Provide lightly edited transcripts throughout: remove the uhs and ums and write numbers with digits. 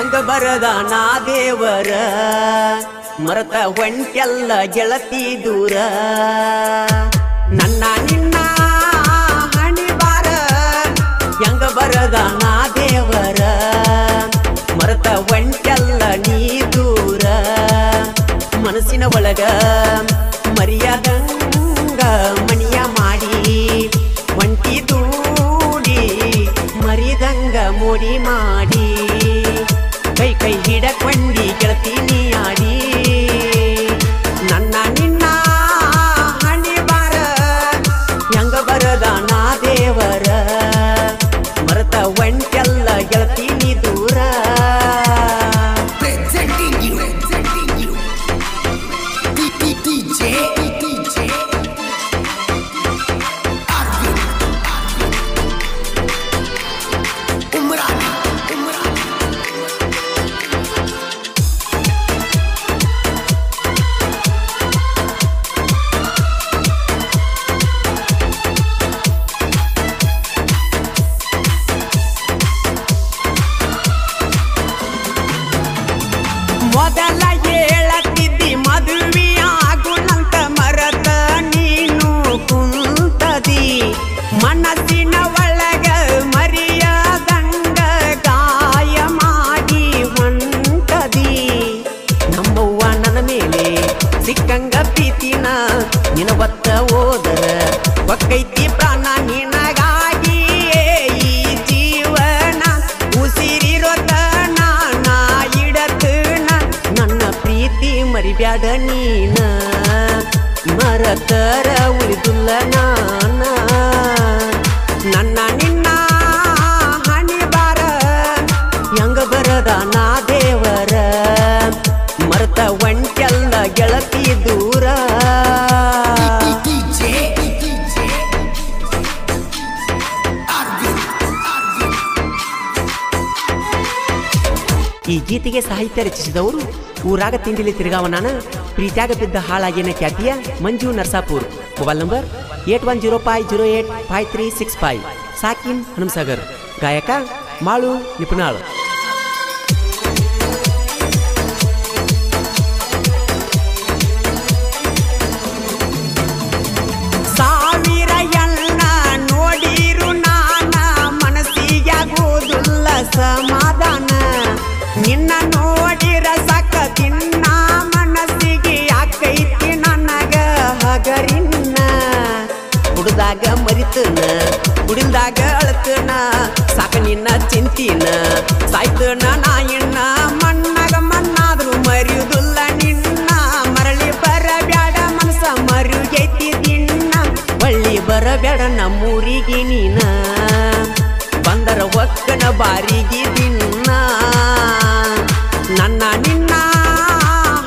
ಹೆಂಗ ಬರದ ನಾ ದೇವರ ಮರತ ಹೊಂಟೆಲ್ಲ ಗೆಳತಿ ದೂರ ನನ್ನ ನಿನ್ನ ಹಣಿ ಬಾರ ಹೆಂಗ ಬರದ ನಾ ದೇವರ ಮರತ ಹೊಂಟೆಲ್ಲ ನೀ ದೂರ ಮನಸ್ಸಿನ ಒಳಗ ಮರ್ಯಾದಂಗ ಮಣಿಯ ಮಾಡಿ ಒಂಟಿ ದೂಡಿ ಮರಿದಂಗ ಮೋಡಿ ಮಾಡಿ ಕೈ ಕೈ ಹಿಡಕೊಂಡಿ ಗೆಳತೀನಿ ಆಡಿ ನನ್ನ ನಿನ್ನ ಹಣಿ ಬಾರ ಹೆಂಗ ಬರದ ನಾ ದೇವರ ಮರತ ಒಂಟೆಲ್ಲ ಗೆಳತೀನಿ ದೂರ ಮೊದಲ ಹೇಳತ್ತಿದ್ದಿ ಮದುವೆಯಾಗುಣಂತ ಮರತ ನೀನು ಕುಂತದಿ ಮನಸ್ಸಿನ ಒಳಗ ಮರಿಯದಂಗ ಗಾಯ ಮಾಡಿ ಹೊಂಟದಿ ನಮ್ಮವ್ವ ನನ್ನ ಮೇಲೆ ಸಿಕ್ಕಂಗ ಪ್ರೀತಿನ ನಿನ ಒತ್ತ ಹೋದರ ಒಕ್ಕೈತಿ ಪ್ರಾಣ ನಿನಗಾಗಿ ಈ ಜೀವನ ಉಸಿರಿರೋತ ಮರಿಬ್ಯಾಡ ನೀನ ಮರತರ ಉಳಿದುಲ್ಲ ನಾನ ನನ್ನ ನಿನ್ನ ಹಣಿ ಬಾರ ಹೆಂಗ ಬರದ ನಾ ದೇವರ ಮರತ ಒಂಟೆಲ್ಲ ಗೆಳತಿ ದೂರ ಈ ಗೀತೆಗೆ ಸಾಹಿತ್ಯ ರಚಿಸಿದವರು ಊರಾಗ ತಿಂಡಿಲಿ ತಿರುಗಾವನಾನ ಪ್ರೀತ್ಯಾಗ ಬಿದ್ದ ಹಾಳಾಗಿನ ಖ್ಯಾತಿಯ ಮಂಜು ನರ್ಸಾಪುರ್ ಮೊಬೈಲ್ ನಂಬರ್ 8105085365 ಸಾಕಿನ್ ಹನುಮಸಾಗರ್ ಗಾಯಕ ಮಾಳು ನಿಪುಣಾಳ್ ಸಾವಿರ ಎಣ್ಣ ನೋಡಿರು ನಾನ ಮನಸ್ಸಿಗಾಗೋದಿಲ್ಲ ಸಮಾಧಾನ ನಿನ್ನ ನೋಡಿರ ಸಾಕ ತಿನ್ನ ಮನಸ್ಸಿಗೆ ಯಾಕೈತಿ ನನಗ ಹಗರಿನ್ನ ಕುಡ್ದಾಗ ಮರಿತನ ಕುಡಿಲ್ದಾಗ ಅಳತನ ಸಾಕ ನಿನ್ನ ಚಿಂತಿನ ಸಾಯ್ತನ ನಾಯಣ್ಣ ಮಣ್ಣಾಗ ಮಣ್ಣಾದ್ರು ಮರಿಯುವುದಿಲ್ಲ ನಿನ್ನ ಮರಳಿ ಬರಬ್ಯಾಡ ಮನಸ ಮರಿಯೈತಿ ದಿನ್ನ ಒಳ್ಳಿ ಬರಬ್ಯಾಡ ನಮ್ಮೂರಿಗೆ ನೀನ ಬಂದರ ಒಕ್ಕನ ಬಾರಿಗೆ ದಿನ್ನ ನನ್ನ ನಿನ್ನ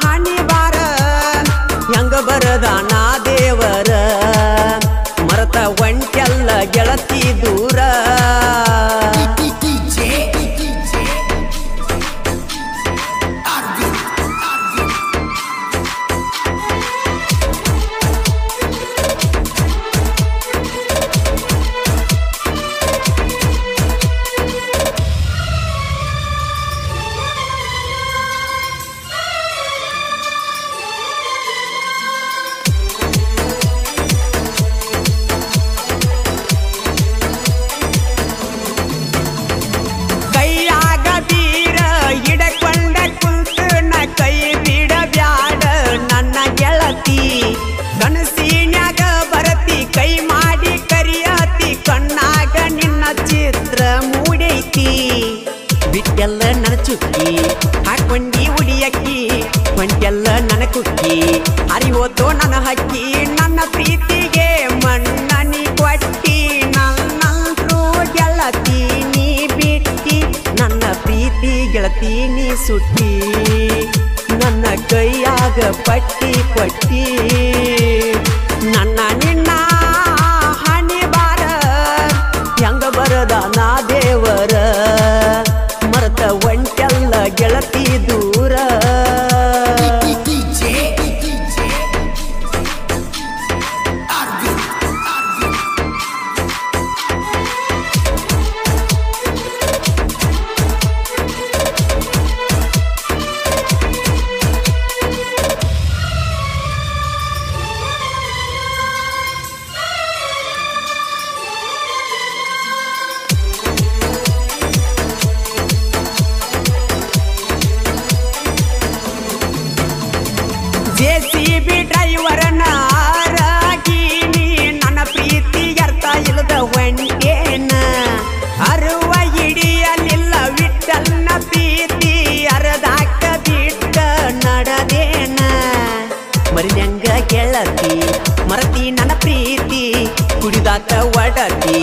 ಹಣಿ ಬಾರ ಹೆಂಗ ಬರದ ನಾ ದೇವರ ಮರತ ಒಂಟೆಲ್ಲ ಗೆಳತಿ ದೂರ ಕನಸಿನ್ಯಾಗ ಬರತಿ ಕೈ ಮಾಡಿ ಕರಿಯತಿ ಕಣ್ಣಾಗ ನಿನ್ನ ಚಿತ್ರ ಮೂಡೈತಿ ಬಿಟ್ಟೆಲ್ಲ ನನ್ನ ಚುಕ್ಕಿ ಹಾಕೊಂಡಿ ಉಡಿಯಕ್ಕಿ ಹೊಂಟೆಲ್ಲ ನನ್ನ ಕುಕ್ಕಿ ಅರಿವೋತೋ ನನ್ನ ಹಕ್ಕಿ ನನ್ನ ಪ್ರೀತಿಗೆ ಮಣ್ಣನಿ ಕೊಟ್ಟಿ ನನ್ನಂತ್ರು ಗೆಳತಿ ನೀ ಬಿಟ್ಟಿ ನನ್ನ ಪ್ರೀತಿ ಗೆಳತಿ ನೀ ಸುಟ್ಟಿ ನನ್ನ ಕೈಯಾಗ ಪಟ್ಟಿ ಕೊಟ್ಟಿ ನನ್ನ ನಿನ್ನ ಹಣಿ ಬಾರ ಹೆಂಗ ಬರದ ನಾ ದೇವರ ಮರತ ಒಂಟೆಲ್ಲ ಗೆಳತಿ ದೂರ ಬಡತಿ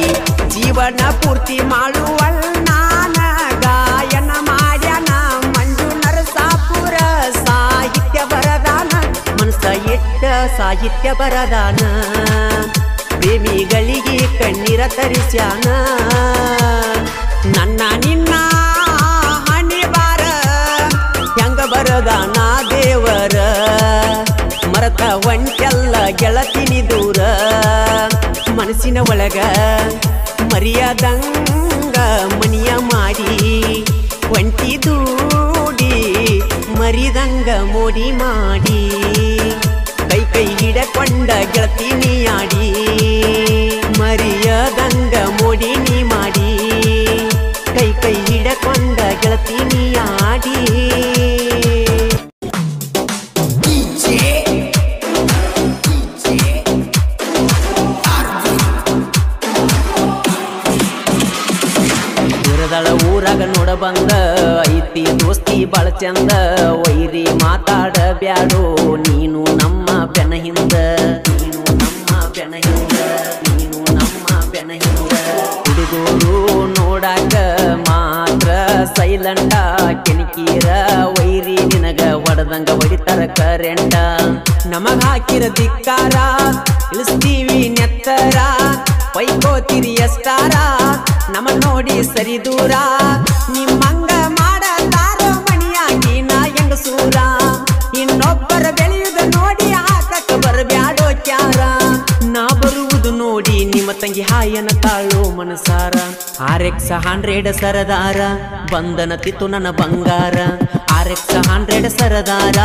ಜೀವನ ಪೂರ್ತಿ ಮಾಡುವಣ್ಣಾನ ಗಾಯನ ಮಾಡ್ಯಾನ ಮಂಜು ನರಸಾಪುರ ಸಾಹಿತ್ಯ ಬರದಾನ ಮನಸ ಇಟ್ಟ ಸಾಹಿತ್ಯ ಬರದಾನ ಪ್ರೇಮಿಗಳಿಗೆ ಕಣ್ಣೀರ ತರಿಸ್ಯಾನ ನನ್ನ ನಿನ್ನ ಹಣಿ ಬಾರ ಹೆಂಗ ಬರದಾನ ದೇವರ ಮರತ ಒಂಟೆಲ್ಲ ಗೆಳತಿನಿ ದೂರ ಮನಸ್ಸಿನ ಒಳಗ ಮರಿಯದಂಗ ಮನಿಯ ಮಾಡಿ ಒಂಟಿ ದೂಡಿ ಮರಿದಂಗ ಮೋಡಿ ಮಾಡಿ ಕೈ ಕೈ ಹಿಡಕೊಂಡ ಗೆಳತಿನಿ ಆಡಿ ಮರಿಯದಂಗ ಮೋಡಿ ನೀ ಮಾಡಿ ಕೈ ಕೈ ಹಿಡಕೊಂಡ ಗೆಳತಿನಿ ಆಡಿ ಊರಾಗ ನೋಡ ಬಂದ ಐತಿ ದೋಸ್ತಿ ಬಾಳ ಚಂದ ವೈರಿ ಮಾತಾಡ ಬ್ಯಾಡೋ ನೀನು ನಮ್ಮ ಬೆನ ಹಿಂದ ನೀನು ನಮ್ಮ ಬೆನ ಹಿಂದ ನೀನು ನಮ್ಮ ಬೆನ ಹಿಂದ ಹುಡುಗರು ನೋಡಾಕ ಮಾತ್ರ ಸೈಲೆಂಟ ಕೆಣಕೀರ ವೈರಿ ನಿನಗ ಹೊಡೆದಂಗ ಹೊಡಿತಾರ ಕರೆಂಟ ನಮಗ ಹಾಕಿರ ಧಿಕ್ಕಾರ ಇಳಿಸ್ತೀವಿ ನೆತ್ತರ ಪೈಕೋತಿರಿ ಎಷ್ಟಾರ ನಮ್ಮ ನೋಡಿ ಸರಿ ದೂರ ನಿಮ್ಮಂಗ ಮಾಡತಾರೋ ಮಣಿಯಾಗಿ ನಾ ಹೆಂಗಸೂರ ಇನ್ನೊಬ್ಬರ ಬೆಳೆಯುವುದು ನೋಡಿ ಹಾಕಕ್ಕ ಬರಬ್ಯಾಡೋ ಕ್ಯಾರ ನಾ ಬರುವುದು ನೋಡಿ ನಿಮ್ಮ ತಂಗಿ ಹಾಯನ ತಾಳೋ ಮನಸಾರ RX 100 ಸರದಾರ ಬಂಧನ ತಿತ್ತು ನನ್ನ ಬಂಗಾರ RX 100 ಸರದಾರ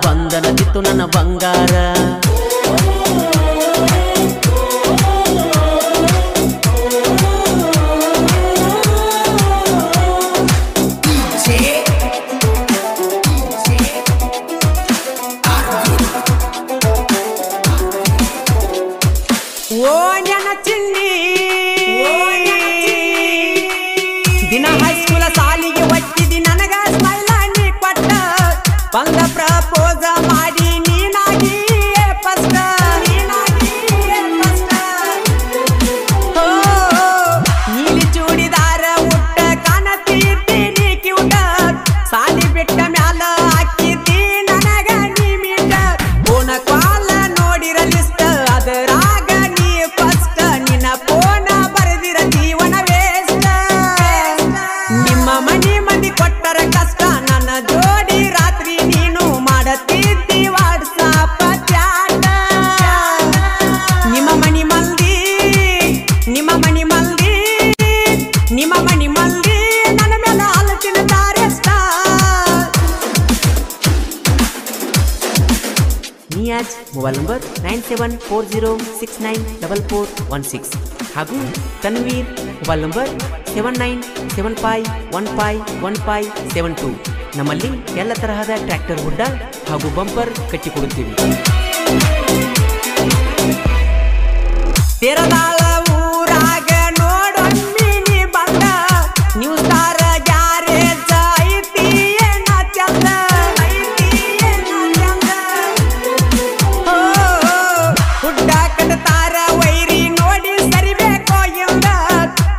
ಬಂಧನ ತಿತ್ತು ನನ್ನ ಬಂಗಾರ ದಿನ ಹೈಸ್ಕೂಲ ಸಾಲಿಗೆ ಒಟ್ಟಿದಿ ನನಗ ಸ್ಮೈಲ ನೀ ಕೊಟ್ಟ ಬಂದ ಪ್ರಪೋಸ ಮಾಡಿ ನೀನಾಗಿ ಫಸ್ಟ್ ನೀಲಿ ಚೂಡಿದಾರ ಉಟ್ಟ ಕಾಣತೀರ್ತಿ ನೀ ಕ್ಯೂಟ ಸಾಲಿ ಬಿಟ್ಟ ಮ್ಯಾಲ ಹಾಕಿದ್ದಿ ನನಗ ನೀ ಮೀಟ ಫೋನ ಕಾಲ ನೋಡಿರ ಲಿಸ್ಟ್ ಅದರಾಗ ನೀ ಫಸ್ಟ್ ನಿನ್ನ ಫೋನ ಬರೆದಿರ ಜೀವನ ವೇಸ್ಟ್ ನಿಮ್ಮ ಮನಿ ಮಂದಿ ಕೊಟ್ಟರ ಕಷ್ಟ ನನ್ನ ಜೋಡಿ ರಾತ್ರಿ ನೀನು ಮಾಡತಿದ್ದಿ ವಾಟ್ಸಾಪ್ ಚಾಟ ನಿಮ್ಮ ಮನಿ ಮಂದಿ ನಿಮ್ಮ ಮನಿ ಮಂದಿ ನಿಮ್ಮ ಮನಿ ಮಂದಿ ನನ್ನ ಮೇಲೆ ಆಲೋಚನ ತಾರೆಷ್ಟ ನಿಯಾಜ್ ಮೊಬೈಲ್ ನಂಬರ್ 9740694416 ಹಾಗೂ ತನ್ವೀರ್ ಮೊಬೈಲ್ ನಂಬರ್ 7975151572 ನಮ್ಮಲ್ಲಿ ಎಲ್ಲ ತರಹದ ಟ್ರ್ಯಾಕ್ಟರ್ ಹುಡ್ಡ ಹಾಗೂ ಬಂಪರ್ ಕಟ್ಟಿಕೊಡುತ್ತೀವಿ ತೆರದಾಳ ಊರಾಗ ನೋಡೊಮ್ಮಿ ನೀ ಬಂದ ನ್ಯೂ ಸ್ಟಾರ್ ಗ್ಯಾರೇಜ್ ಐತಿ ಏನ ಚಂದ ಹುಡ್ಡ ಕಟ್ಟತಾರ ವೈರಿ ನೋಡಿ ಸರಿಬೇಕೋ ಇಲ್ಲ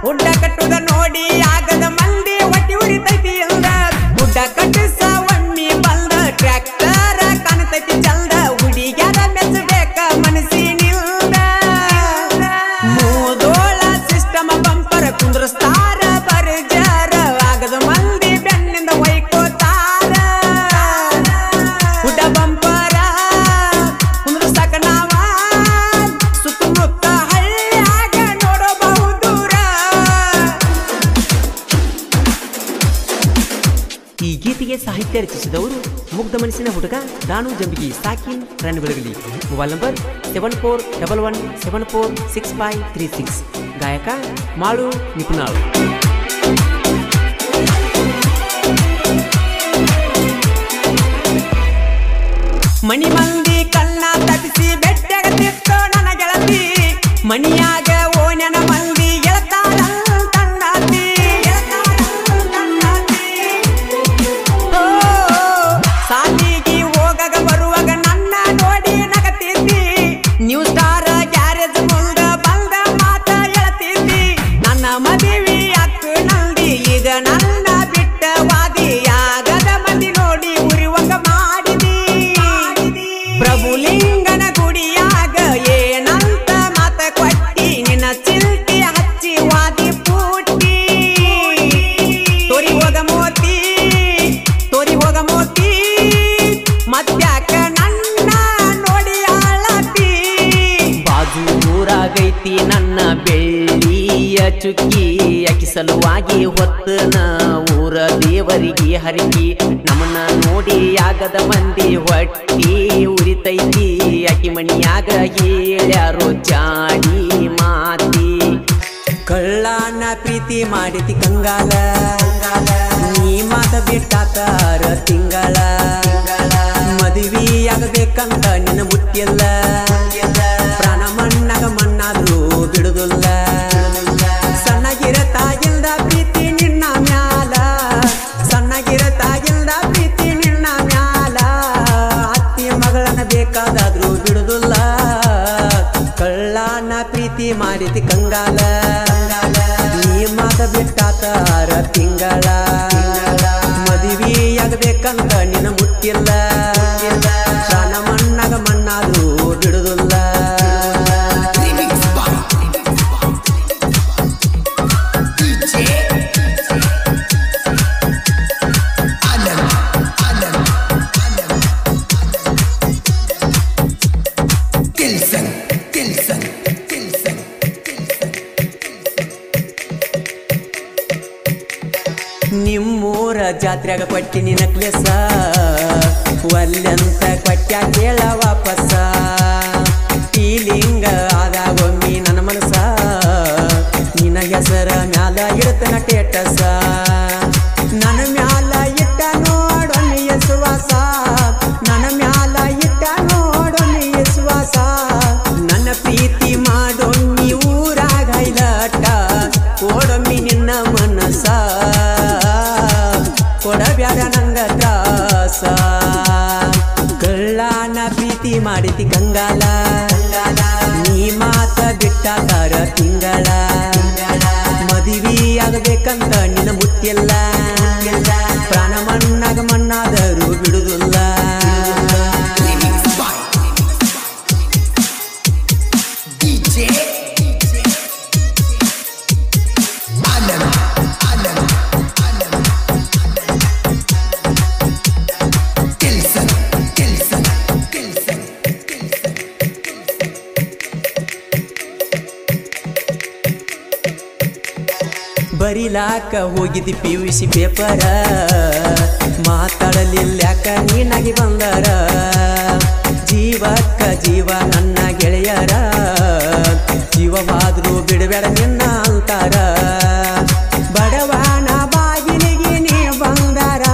ಹುಡ್ಡ ಕಟ್ಟುದ ನೋಡಿ ಆಗದ ಮಂದಿ ಒಟ್ಟಿ ಉರಿತೈತಿ ಇಲ್ಲ ಹುಡ್ಡ ಕಟ್ಟಿಸ ಒಮ್ಮಿ ಬಂದ ಟ್ರ್ಯಾಕ್ಟರ್ ಕಾಣತೈತಿ ಚಂದ ಹುಡುಗ್ಯಾರ ಮೆಚ್ಚಬೇಕ ಮನಸ್ಸಿನಿಲ್ದ ಮೂದೋಳ ಸಿಸ್ಟಮ ಬಂಪರ್ ಕುಂದ್ರಸ್ತಾರ ಬರ್ಜಾರ ಆಗದ ಮಂದಿ ಬೆನ್ನಿಂದ ಒಯ್ಕೋತಾರ ಹುಡ್ಡ ಬಂಪರ ಕುಂದ್ರಸಾಕ ನಾವ ಸುತ್ತಮುತ್ತ ಹಳ್ಳಿಯಾಗ ನೋಡಬಹುದೂರ ಈ ಗೀತೆಗೆ ಸಾಹಿತ್ಯ ರಚಿಸಿದವರು ಮುಗ್ಧ ಮನಸ್ಸಿನ ಹುಡುಗ ದಾನು ಜಂಬಿಗಿ ಸಾಕಿನ್ ರನ್ ಬೆಳಗಲಿ ಮೊಬೈಲ್ ನಂಬರ್ 7411746536 ಗಾಯಕ ಮಾಳು ನಿಪುಣಾಳು ಮಣಿ ಮಂದಿ ಕಣ್ಣ ತಪ್ಪಿಸಿ ಬೆಟ್ಟಗತ್ತಿತ್ತು ನನ್ನ ಗೆಳತಿ ಮಣಿಯಾಗ ಓಣ್ಯನ ಮಂದಿ ಗೆಳತಾಳ ತಣ್ಣಾತಿ ಸಾಲಿಗೆ ಹೋಗಾಗ ಬರುವಾಗ ನನ್ನ ನೋಡಿ ನಗತಿದ್ದಿ ನ್ಯೂ ಸ್ಟಾರ್ ಗ್ಯಾರೇಜ್ ಮುಂದ ಬಂದ ಮಾತ ಹೇಳ್ತಿ ಬೆಳ್ಳಿಯ ಚುಕ್ಕಿ ಅಕ್ಕಿ ಸಲುವಾಗಿ ಹೊತ್ತನ ಊರ ದೇವರಿಗೆ ಹರಗಿ ನಮ್ಮನ್ನ ನೋಡಿ ಆಗದ ಮಂದಿ ಹೊಟ್ಟಿ ಉರಿತೈತಿ ಅಕ್ಕಿ ಮಣಿಯಾಗ ಹೇಳ್ಯಾರೋ ಜಾಡಿ ಮಾತಿ ಕಳ್ಳನ ಪ್ರೀತಿ ಮಾಡಿತಿ ಕಂಗಾಲ ನೀ ಮಾತ ಬಿಟ್ಟಾತಾರ ತಿಂಗಳ ಮದುವೆಯಾಗಬೇಕಂತ ನಿನ್ನ ಮುಟ್ಟಿಲ್ಲ ಪ್ರಾಣ ಮಣ್ಣಾಗ ಮಣ್ಣಾದ್ರೂ ಬಿಡುದಿಲ್ಲ ಸಣ್ಣಗಿರತಾಗಿಲ್ದ ಪ್ರೀತಿ ನಿನ್ನ ಮ್ಯಾಲ ಸಣ್ಣಗಿರತಾಗಿಲ್ದ ಪ್ರೀತಿ ನಿನ್ನ ಮ್ಯಾಲ ಅತ್ತಿ ಮಗಳನ್ನ ಬೇಕಾದಾದ್ರೂ ಬಿಡುದಿಲ್ಲ ಕಳ್ಳನ ಪ್ರೀತಿ ಮಾಡಿತಿ ಕಂಗಾಲ ನೀ ಮಾತ ಬಿಟ್ಟಾತಾರ ತಿಂಗಳ ಮದುವೆಯಾಗಬೇಕಂತ ನಿನ್ನ ಮುಟ್ಟಿಲ್ಲ ಪ್ರಾಣ ಮಣ್ಣಾಗ ಮಣ್ಣಾದ್ರೂ ಬಿಡುದಿಲ್ಲ ನಿಮ್ಮೂರ ಜಾತ್ರೆಗ ಕೊಟ್ಟಿನಿ ನಕ್ಲೆಸ ಒಲ್ಲೆಂತ ಕೊಟ್ಟ ಕೇಳ ವಾಪಸ ಫೀಲಿಂಗ ಆದಾಗೊಮ್ಮಿ ನನ್ನ ಮನಸ ನಿನ್ನ ಹೆಸರ ಮ್ಯಾಲ ಇಡ್ತನ ಟೇಟಸ ನನ್ನ ಮ್ಯಾಲ ಇಟ್ಟ ನೋಡೊಮ್ಮೆ ಯಸುವಾಸ ನನ್ನ ಮ್ಯಾಲ ಇಟ್ಟ ನೋಡೊಮ್ಮೆ ಯಸುವಾಸ ನನ್ನ ಪ್ರೀತಿ ಮಾಡೊಮ್ಮಿ ಊರಾಗ ಹೈಲಾಟ ಓಡೊಮ್ಮಿ ನಿನ್ನ ಮನಸ ಕೊಡಬ್ಯಾಡ ನಂಗ ತ್ರಾಸ ಕಳ್ಳನ ಪ್ರೀತಿ ಮಾಡಿತಿ ಕಂಗಾಲ ನೀ ಮಾತ ಬಿಟ್ಟಾತಾರ ತಿಂಗಳ ಮದುವೆಯಾಗಬೇಕಂತ ನಿನ್ನ ಮುಟ್ಟಿಲ್ಲ ಪ್ರಾಣ ಮಣ್ಣಾಗ ಮಣ್ಣಾದರೂ ಬಿಡುದಿಲ್ಲ ಬರಿಲಾಕ ಹೋಗಿದ್ದಿ PUC ಪೇಪರ ಮಾತಾಡಲಿಲ್ಯಾಕ ನೀನಾಗಿ ಬಂದರ ಜೀವಕ್ಕ ಜೀವ ನನ್ನ ಗೆಳೆಯರ ಜೀವವಾದ್ರೂ ಬಿಡಬೇಡ ನಿನ್ನ ಅಂತಾರ ಬಡವನ ಬಾಗಿಲಿಗೆ ನೀ ಬಂದರ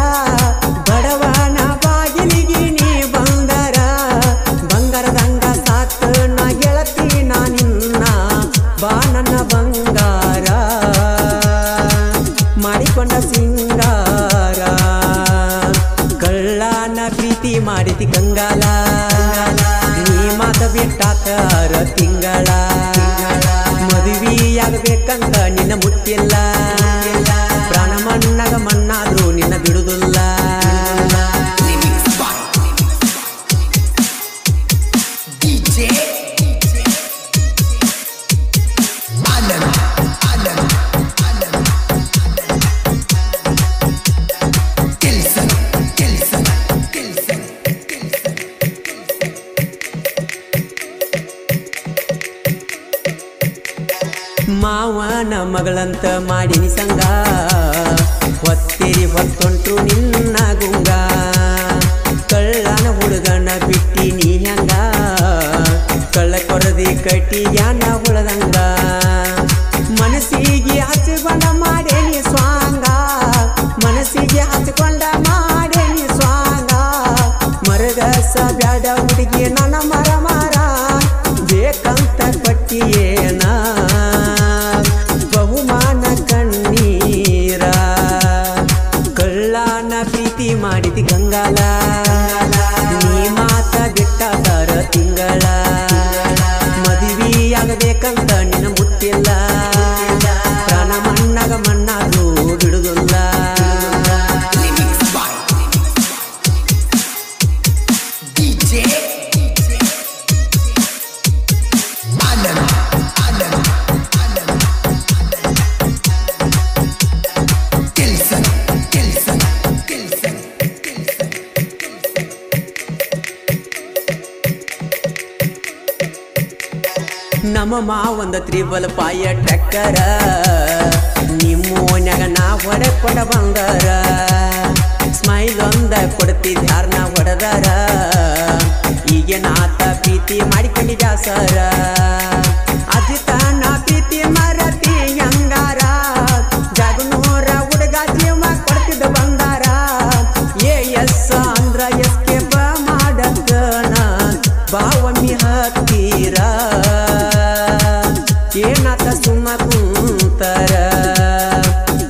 ಬಡವನ ಬಾಗಿಲಿಗೆ ನೀ ಬಂದರ ಬಂಗಾರದಂಗ ಸಾತ್ ನಾ ಗೆಳತಿ ನಾ ನಿನ್ನ ಬಾ ನನ್ನ ಬಂಗಾರ ಮಾಡಿಕೊಂಡ ಸಿಂಗಾರ ಕಳ್ಳನ ಪ್ರೀತಿ ಮಾಡಿತಿ ಕಂಗಾಲ ನೀ ಮಾತ ಬಿಟ್ಟಾತಾರ ತಿಂಗಳ ಮದುವೆಯಾಗಬೇಕಂತ ನಿನ್ನ ಮುಟ್ಟಿಲ್ಲ ಪ್ರಾಣ ಮಣ್ಣಾಗ ಮಣ್ಣಾದ್ರೂ ನಿನ್ನ ಬಿಡುದಿಲ್ಲ ಮಾವನ ಮಗಳಂತ ಮಾಡಿನಿ ಸಂಗ ಹೊತ್ತೇರಿ ಹೊತ್ತೊಂಟು ನಿನ್ನ ಗುಂಗ ಕಳ್ಳನ ಹುಡುಗನ ಬಿಟ್ಟಿ ನೀ ಹಂಗ ಕಳ್ಳ ಕೊರದಿ ಕಟ್ಟಿಯಾನ ಹುಳದಂಗ ಮನಸ್ಸಿಗೆ ಹಚ್ಚಿಕೊಂಡ ಮಾಡೇನಿ ಸ್ವಾಂಗ ಮನಸ್ಸಿಗೆ ಹಚ್ಚಿಕೊಂಡ ಮಾಡೇನಿ ಸ್ವಾಂಗ ಮರಗಸ ಬ್ಯಾಡ ಹುಡುಗಿ ನನ್ನ ಮರ ಮರ ಬೇಕಂತ ಪಟ್ಟಿಯೇನ ಬಹುಮಾನ ಕಣ್ಣೀರ ಕಳ್ಳನ ಪ್ರೀತಿ ಮಾಡಿತಿ ಕಂಗಾಲ ನೀ ಮಾತ ಬಿಟ್ಟಾತಾರ ತಿಂಗಳ ಮದುವೆಯಾಗಬೇಕಂತ ನಿನ್ನ ಮುಟ್ಟಿ ಮಾಮ ಒಂದು ತ್ರಿಬಲ್ ಪಾಯ ಟ್ರ್ಯಾಕ್ಟರ ನಿಮ್ಮ ಓನ್ಯಾಗ ನಾ ಹೊಡೆಕೊಂಡ ಬಂದರ ಸ್ಮೈಲ್ ಒಂದ ಕೊಡ್ತಿದ್ದ ಯಾರನ್ನ ಹೊಡೆದಾರ ಈಗೇನಾತ ಪ್ರೀತಿ ಮಾಡಿಕೊಂಡಿದ್ದ ಸರ ಅಜಿತ ನಾ ಪ್ರೀತಿ ಮರತಿ ಹಂಗಾರ ಜಾಗನೂರ ಹುಡುಗ ಜೀವ ಕೊಡ್ತಿದ್ದ ಬಂದಾರ ಎಸ್ ಅಂದ್ರ ಎಸ್ಕೇಪ್ ಮಾಡದನ ಬಾವಮ್ಮಿ ಹತ್ತೀರ ಏನಾತ ಸುಮ್ಮ ಕುಂತರ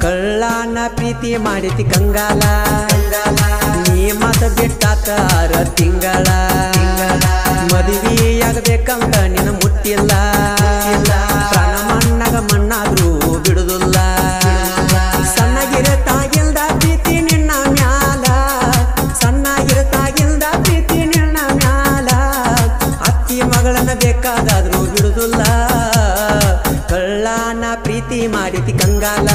ಕಳ್ಳನ ಪ್ರೀತಿ ಮಾಡಿತಿ ಕಂಗಾಲ ನೀ ಮಾತ ಬಿಟ್ಟಾತಾರ ತಿಂಗಳ ಮದುವೆಯಾಗಬೇಕಂತ ನಿನ್ನ ಮುಟ್ಟಿಲ್ಲ ಪ್ರಾಣ ಮಣ್ಣಾಗ ಮಣ್ಣಾದ್ರೂ ಬಿಡುದಿಲ್ಲ ಸಣ್ಣಗಿರತಾಗಿಲ್ದ ಪ್ರೀತಿ ನಿನ್ನ ಮ್ಯಾಲ ಸಣ್ಣಗಿರತಾಗಿಲ್ದ ಪ್ರೀತಿ ನಿನ್ನ ಮ್ಯಾಲ ಅತ್ತಿ ಮಗಳನ್ನ ಬೇಕಾದಾದ್ರೂ ಬಿಡುದಿಲ್ಲ ಕಳ್ಳನ ಪ್ರೀತಿ ಮಾಡಿತಿ ಕಂಗಾಲ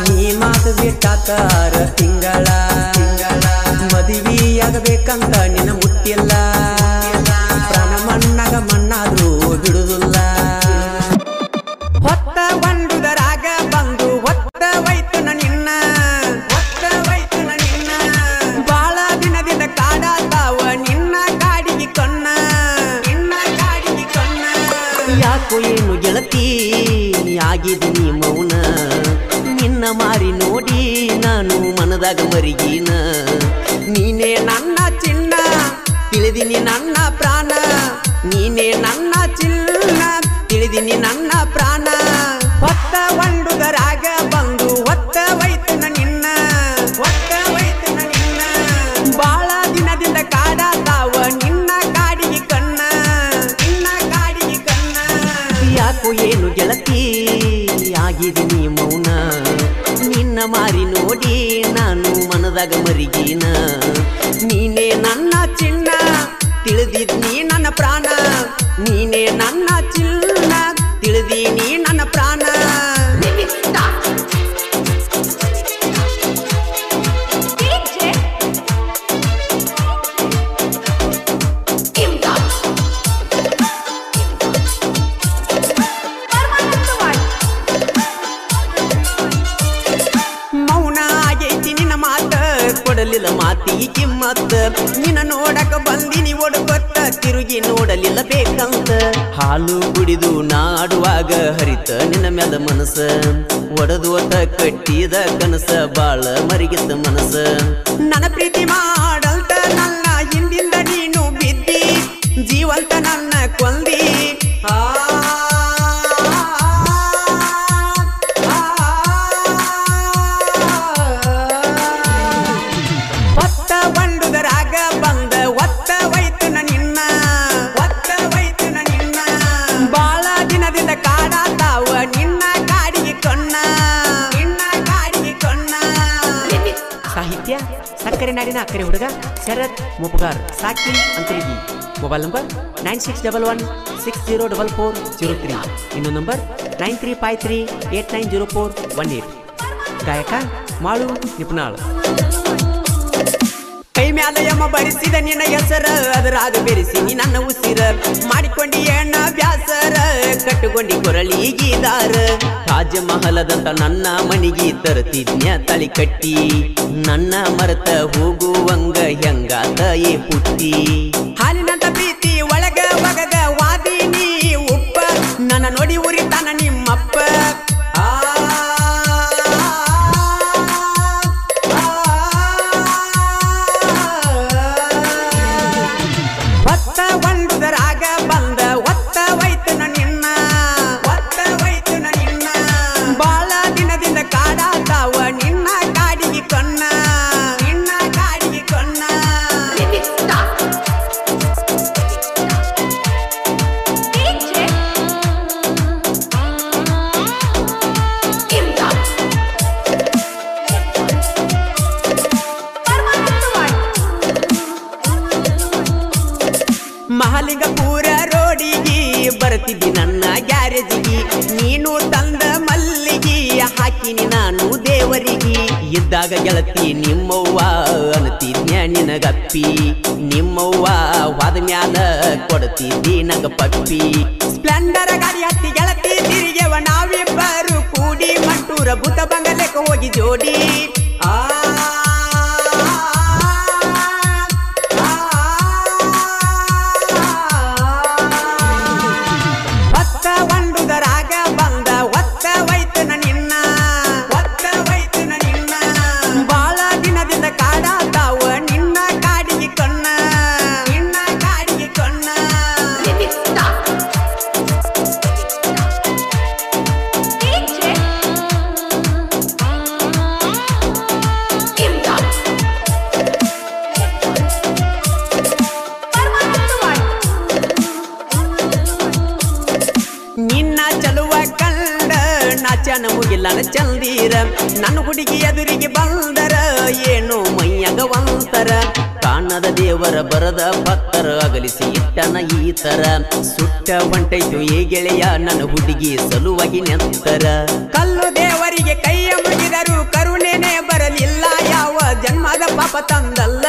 ನೀ ಮಾತು ಬಿಟ್ಟಾತಾರ ತಿಂಗಳ ಮದುವೆಯಾಗಬೇಕಂತ ನಿನ್ನ ಮುಟ್ಟಿಲ್ಲ ಪ್ರಾಣ ಮಣ್ಣಾಗ ಮಣ್ಣಾದ್ರೂ ಬಿಡುದಿಲ್ಲ ಹೊತ್ತ ಒಂದುದರಾಗ ಬಂದು ಹೊತ್ತ ವೈತನ ನಿನ್ನ ಬಾಳ ದಿನದಿಂದ ಕಾಡಾತಾವ ನಿನ್ನ ಕಾಡಿಗೆ ಕಣ್ಣ ಯಾಕೋ ಏನು ಗೆಳತಿ ಆಗಿದ್ದೀನಿ ಮೌನ ನಿನ್ನ ಮಾರಿ ನೋಡಿ ನಾನು ಮನದಾಗ ಮರಿಗೀನ ನೀನೇ ನನ್ನ ಚಿನ್ನ ತಿಳಿದಿನಿ ನನ್ನ ಪ್ರಾಣ ನೀನೇ ನನ್ನ ಚಿನ್ನ ತಿಳಿದಿನಿ ನನ್ನ ಪ್ರಾಣ ಹೊತ್ತ ಒಂದುದರಾಗ ಬಂದು ಹೊತ್ತ ವೈತನ ನಿನ್ನ ಬಾಳ ದಿನದಿಂದ ಕಾಡಾತಾವ ನಿನ್ನ ಕಾಡಿಗೆ ಕಣ್ಣ ಯಾಕೋ ಏನು ಗೆಳತಿ ಆಗಿದ್ದೀನಿ ಮೌನ ನಿನ್ನ ಮಾರಿ ನೋಡಿ ನಾನು ಮನದಾಗ ಮರಿಗೀನ ನೀನೇ ನನ್ನ ಚಿನ್ನ ತಿಳಿದಿದ್ನಿ ನನ್ನ ಪ್ರಾಣ ನೀನೇ ನನ್ನ ಚಿನ್ನ ತಿಳಿದೀನಿ ನನ್ನ ಪ್ರಾಣ ಕೊಡಲಿಲ್ಲ ಮಾತಿಗೆ ಕಿಮ್ಮತ್ತ ನಿನ್ನ ನೋಡಕ ಬಂದಿನಿ ಒಡಗೊತ್ತ ತಿರುಗಿ ನೋಡಲಿಲ್ಲ ಬೇಕಂತ ಹಾಲು ಕುಡಿದು ನಾಡುವಾಗ ಹರಿತ ನಿನ್ನ ಮ್ಯಾಲ ಮನಸ ಒಡದೋತ ಕಟ್ಟಿದ ಕನಸ ಬಾಳ ಮರಿಗಿದ್ದ ಮನಸ ನನ್ನ ಪ್ರೀತಿ ಮಾಡಲ್ತ ನನ್ನ ಹಿಂದಿಂದ ನೀನು ಬಿದ್ದಿ ಜೀವಂತ ನನ್ನ ಕೊಂದಿ ಸಾಹಿತ್ಯ ಸಕ್ಕರೆ ನಾಡಿನ ಅಕ್ಕರೆ ಹುಡುಗ ಶರತ್ ಮುಪಗಾರ್ ಸಾಕಿ ಅಂತಲಿಗಿ ಮೊಬೈಲ್ ನಂಬರ್ 9611604403 ಇನ್ನೊಂದು ನಂಬರ್ 9353890418 ಗಾಯಕ ಮಾಳು ನಿಪುಣಾಳ್ ಕೈ ಮ್ಯಾಲ ಯಮ್ಮ ಬರಿಸಿದ ನಿನ್ನ ಹೆಸರ ಅದರಾಗ ಬೆರೆಸಿ ನೀ ನನ್ನ ಉಸಿರ ಮಾಡಿಕೊಂಡಿ ಎಣ್ಣ ಬ್ಯಾಸರ ಕಟ್ಟುಕೊಂಡಿ ಕೊರಳಿಗೀದಾರ ತಾಜ ಮಹಲದಂತ ನನ್ನ ಮನಿಗೆ ತರ್ತಿದ್ನ್ಯ ತಳಿ ಕಟ್ಟಿ ನನ್ನ ಮರತ ಹೋಗುವಂಗ ಹೆಂಗಾತ ಏ ಪುಟ್ಟಿ ಹಾಲಿನಂತ ಪ್ರೀತಿ ಒಳಗ ಒಗದ ವಾದಿನಿ ಉಪ್ಪ ನನ್ನ ನೋಡಿ ಉರಿತಾನ ನಿಮ್ಮಪ್ಪ ಮಹಾಲಿಂಗಪುರ ರೋಡಿಗೆ ಬರ್ತಿದ್ದಿ ನನ್ನ ಗ್ಯಾರೇಜಿಗೆ ನೀನು ತಂದ ಮಲ್ಲಿಗೆ ಹಾಕಿನಿ ನಾನು ದೇವರಿಗೆ ಇದ್ದ ಹುಟ್ಟಿದಾಗ ಗೆಳತಿ ನಿಮ್ಮವ್ವ ಅನ್ನತಿದ್ನ್ಯ ನಿನಗಪ್ಪಿ ನಿಮ್ಮವ್ವ ವಾದ ಮ್ಯಾಲ ಕೊಡ್ತಿದ್ದಿ ನಂಗ ಪಪ್ಪಿ ಸ್ಪ್ಲೆಂಡರ್ ಗಾಡಿ ಹತ್ತಿ ಗೆಳತಿ ತಿರುಗೆವ ನಾವಿಬ್ಬರು ಕೂಡಿ ಮಂಟೂರ ಭೂತ ಬಂಗಲೆಕ್ಕ ಹೋಗಿ ಜೋಡಿ ಮುಗಿಲ್ಲನ ಚಂದೀರ ನನ್ನ ಹುಡುಗಿ ಎದುರಿಗೆ ಬಂದರ ಏನು ಮೈಯಾಗ ಒಂತರ ಕಾಣದ ದೇವರ ಬರದ ಭಕ್ತರ ಅಗಲಿಸಿ ಇಟ್ಟನ ಈ ತರ ಸುಟ್ಟ ಹೊಂಟೈತು ಏ ಗೆಳೆಯ ನನ್ನ ಹುಡುಗಿ ಸಲುವಾಗಿ ನೆಂತರ ಕಲ್ಲು ದೇವರಿಗೆ ಕೈಯ ಮುಗಿದರು ಕರುಣೆನೆ ಬರಲಿಲ್ಲ ಯಾವ ಜನ್ಮದ ಪಾಪ ತಂದಲ್ಲ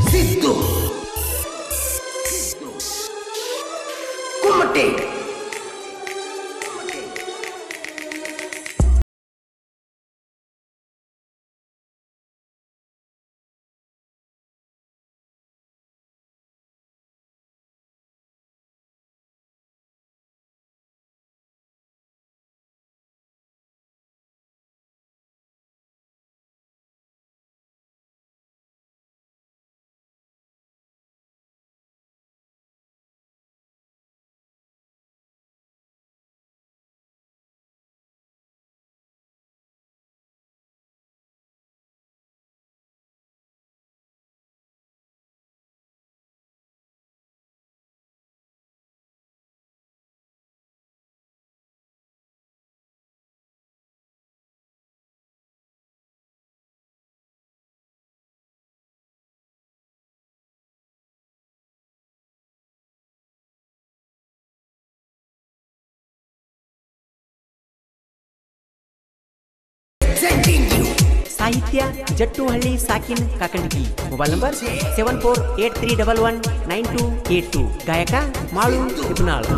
Siddhu Kumatate ಸಾಹಿತ್ಯ ಜಟ್ಟುಹಳ್ಳಿ ಸಾಕಿನ್ ಕಾಕಂಡಗಿ ಮೊಬೈಲ್ ನಂಬರ್ 7483119282 ಗಾಯಕ Malu ಇಬ್ನಾಳ್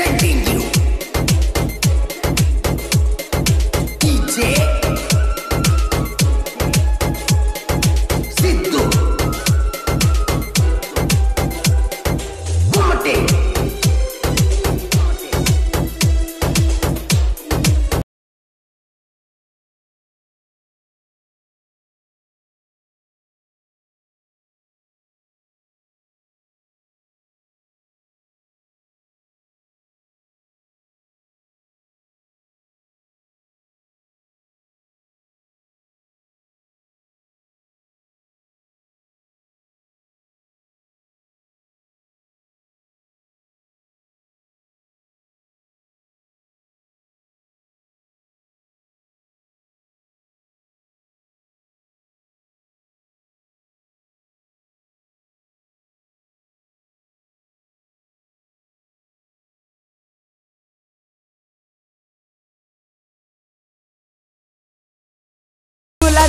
Presenting you DJ Siddu Kumate.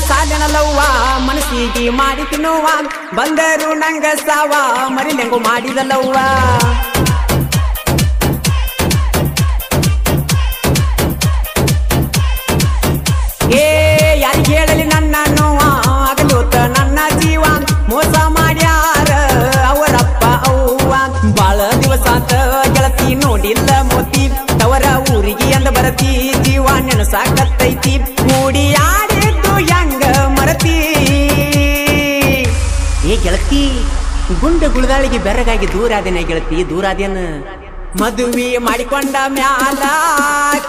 ಸಾಧನ ಲವ್ವ ಮನಸ್ಸಿಗೆ ಮಾಡಿ ತಿನ್ನುವ ಬಂದರು ನಂಗ ಸಾವ ಮರಿಲೆಂಗು ಮಾಡಿದಲ್ಲವ್ವ ಏ ಯಾರಿಗೆ ಹೇಳಲಿ ನನ್ನ ನೋವ ಆಗಲೂತ ನನ್ನ ಜೀವ ಮೋಸ ಮಾಡ್ಯಾರ ಅವರಪ್ಪ ಅವ್ವ ಬಾಳ ದಿವಸ ಆತ ಗೆಳತಿ ನೋಡಿಲ್ಲ ಮೋತಿ ತವರ ಊರಿಗೆ ಅಂದ ಬರತಿ ಜೀವ ನೆನಸಾಕತ್ತೈತಿ ಕೂಡಿ ಆಡಿದ್ದು ಹೆಂಗ ಮರತಿ ಏ ಗೆಳತಿ ಗುಂಡ ಗುಳದಾಳಿಗೆ ಬೆರಗಾಗಿ ದೂರಾದೇನೆ ಗೆಳತಿ ದೂರಾದೇನ ಮದುವೆ ಮಾಡಿಕೊಂಡ ಮ್ಯಾಲ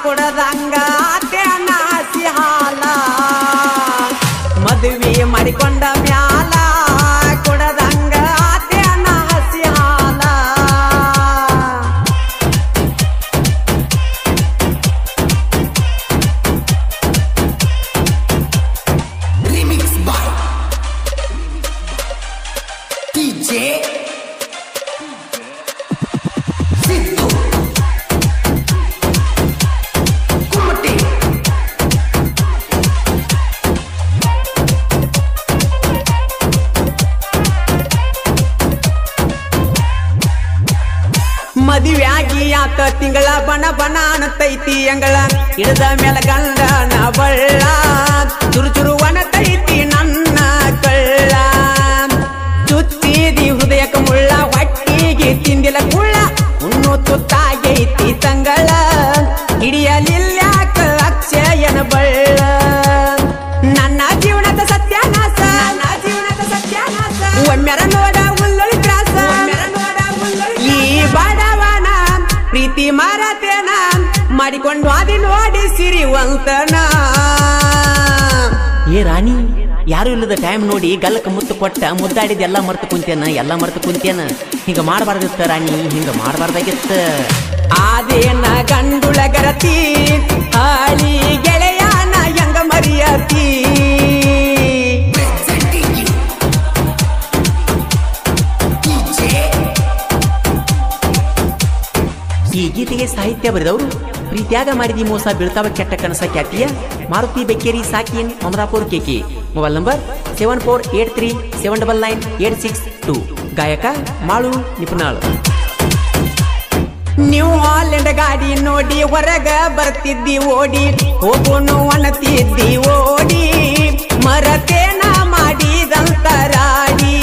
ಕೊಡದಂಗ ನಾಸಿ ಹಾಲ ಮದುವೆ ಮಾಡಿಕೊಂಡ ಮ್ಯಾಲ ಕೊಡದಂಗ ನಾಸಿ ಹಾಲ Remix by DJ Siddu Kumate. ಮದುವೆಯಾಗಿ ಆತ ತಿಂಗಳ ಬಣ ಬಣ ಅನ್ನತೈತಿ ಅಂಗಳ ಹಿಡಿದ ಮೇಲ ಗಂಡನ ಬಳ್ಳ ಚುರು ಚುರು ಅನ್ನತೈತಿ ನನ್ನ ಕಳ್ಳ ಚುತ್ತಿದಿ ಹೃದಯಕ ಮುಳ್ಳ ಹೊಟ್ಟಿಗೆ ತಿಂದಿಲ ಕುಳ್ಳ ಉಣ್ಣು ತುತ್ತಾಗೈತಿ ತಂಗಳ ಹಿಡಿಯಲಿಲ್ಯಾಕ ಅಕ್ಷಯನ ಬಳ್ಳ ನನ್ನ ಜೀವನದ ಸತ್ಯಾನಾಶ ಒಮ್ಮೆರ ನೋಡ ಉಲ್ಲೊಳಿ ತ್ರಾಸ ಈ ಬಡವನ ಪ್ರೀತಿ ಮಾರತೇನ ಮಾಡಿಕೊಂಡು ಅದಿ ನೋಡಿ ಸಿರಿವಂತನ ಏ ರಾಣಿ ಯಾರು ಇಲ್ಲದ ಟೈಮ್ ನೋಡಿ ಗಲ್ಲಕ ಮುತ್ತು ಕೊಟ್ಟ ಮುದ್ದಾಡಿದ ಎಲ್ಲ ಮರ್ತು ಕುಂತೇನ ಹಿಂಗ ಮಾಡಬಾರ್ದಿತ್ತ ರಾಣಿ ಹಿಂಗ ಮಾಡಬಾರ್ದಾಗಿತ್ತ ಆದೇನ ಗಂಡುಳ ಗರತಿ ಹಾಳಿ ಗೆಳೆಯನ ಹೆಂಗ ಮರಿಯತಿ Presenting you DJ ಈ ಗೀತೆಗೆ ಸಾಹಿತ್ಯ ಬರೆದವರು ಪ್ರೀತಿಯಾಗ ಮಾಡಿದಿ ಮೋಸ ಬೀಳ್ತಾವ ಕೆಟ್ಟ ಕನಸ ಖ್ಯಾತಿಯ ಮಾರುತಿ ಬೆಕ್ಕೇರಿ ಸಾಕಿನ್ ಅಮರಾಪುರ ಕೇಕಿ ಮೊಬೈಲ್ ನಂಬರ್ 7483799862 ಗಾಯಕ ಮಾಳು ನಿಪುಣಾಳ್ ನೀವು ಹಾಲೆಂಡ ಗಾಡಿ ನೋಡಿ ಹೊರಗ ಬರ್ತಿದ್ದಿ ಓಡಿ ಹೋಗೋನು ಅನ್ನತಿದ್ದಿ ಓಡಿ ಮರತೇನ ಮಾಡಿದಂತರಾಡಿ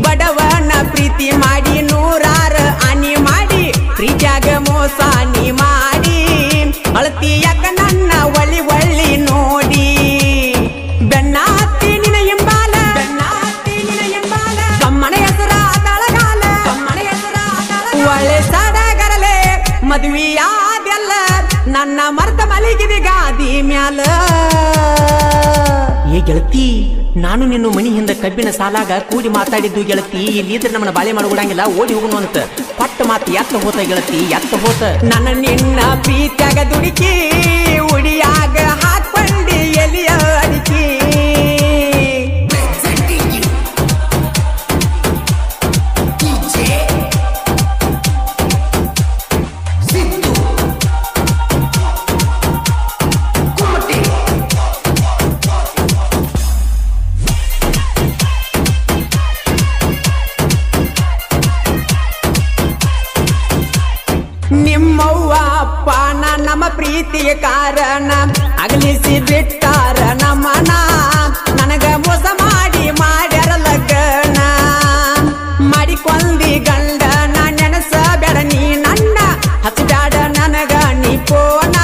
ಬಡವನ ಪ್ರೀತಿ ಮಾಡಿ ನೂರಾರ ಆನಿ ಮಾಡಿ ಪ್ರೀತಿಯಾಗ ಮೋಸ ನೀ ಮಾಡಿ ಅಳತಿಯಾಗ ನನ್ನ ಒಳ್ಳಿ ನೋಡಿ ಬೆನ್ನ ಹತ್ತಿ ನಿನ ಎಂಬಾಲ ಕಮ್ಮನ ಹೆಸರ ತಳಗಾಲ ಒಳ್ಳೆ ಸಡಗರಲೆ ಮದುವೆಯಾದೆಲ್ಲ ನನ್ನ ಮರ್ದ ಮಲಗಿದೆ ಗಾದಿ ಮ್ಯಾಲ ಏ ಗೆಳತಿ ನಾನು ನಿನ್ನ ಮನಿ ಹಿಂದ ಕಬ್ಬಿನ ಸಾಲಾಗ ಕೂಡಿ ಮಾತಾಡಿದ್ದು ಗೆಳತಿ ಇಲ್ಲಿದ್ರೆ ನಮ್ಮನ್ನ ಬಾಳೆ ಮಾಡ್ಕೊಡಂಗಿಲ್ಲ ಓಡಿ ಹೋಗುನು ಅಂತ ಪಟ್ಟ ಮಾತು ಎತ್ತ ಹೋತ ಗೆಳತಿ ಎತ್ತ ಹೋತ ನನ್ನ ನಿನ್ನ ಪ್ರೀತಿಯಾಗ ದುಡುಕಿ ಉಡಿಯಾಗ ಹಾಕೊಂಡಿ ಎಲಿಯ ಅಡಿಕಿ Presenting you DJ Siddu Kumate. ನಡೆಸಿ ಬಿಟ್ಟಾರ ನಮ್ಮನ ನನಗ ಮೋಸ ಮಾಡಿ ಮಾಡ್ಯಾರ ಲಗ್ನ ಮಾಡಿಕೊಂಡಿ ಗಂಡ ನಾ ನೆನಸ ಬೇಡ ನೀ ನನ್ನ ಹಚ್ಚಬ್ಯಾಡ ನನಗ ನೀ ಪೋನ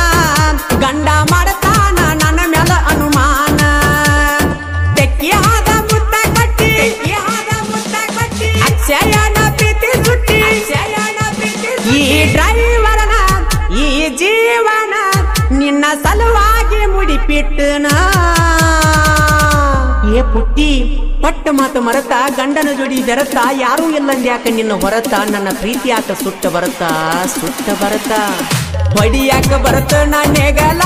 ಗಂಡ ಮಾಡತಾನ ನನ್ನ ಮ್ಯಾಲ ಅನುಮಾನ ತೆಕ್ಕಿಯಾದ ಮುತ್ತ ಕಟ್ಟಿ ಅಕ್ಷಯನ ಪ್ರೀತಿ ಸುಟ್ಟಿ ಈ ಡ್ರೈವರನ ಈ ಜೀವನ ನಿನ್ನ ಸಲುವಾಗಿ ಮುಡಿಪಿಟ್ಟನ ಏ ಪುಟ್ಟಿ ಪಟ್ಟ ಮಾತು ಮರತ ಗಂಡನ ಜೋಡಿ ಬೆರತ ಯಾರೂ ಇಲ್ಲಂದ್ಯಾಕ ನಿನ್ನ ಹೊರತ ನನ್ನ ಪ್ರೀತಿ ಯಾಕ ಸುಟ್ಟ ಬರತ ಹೊಡಿಯಾಕ ಬರತ ನಾನೆಗಲ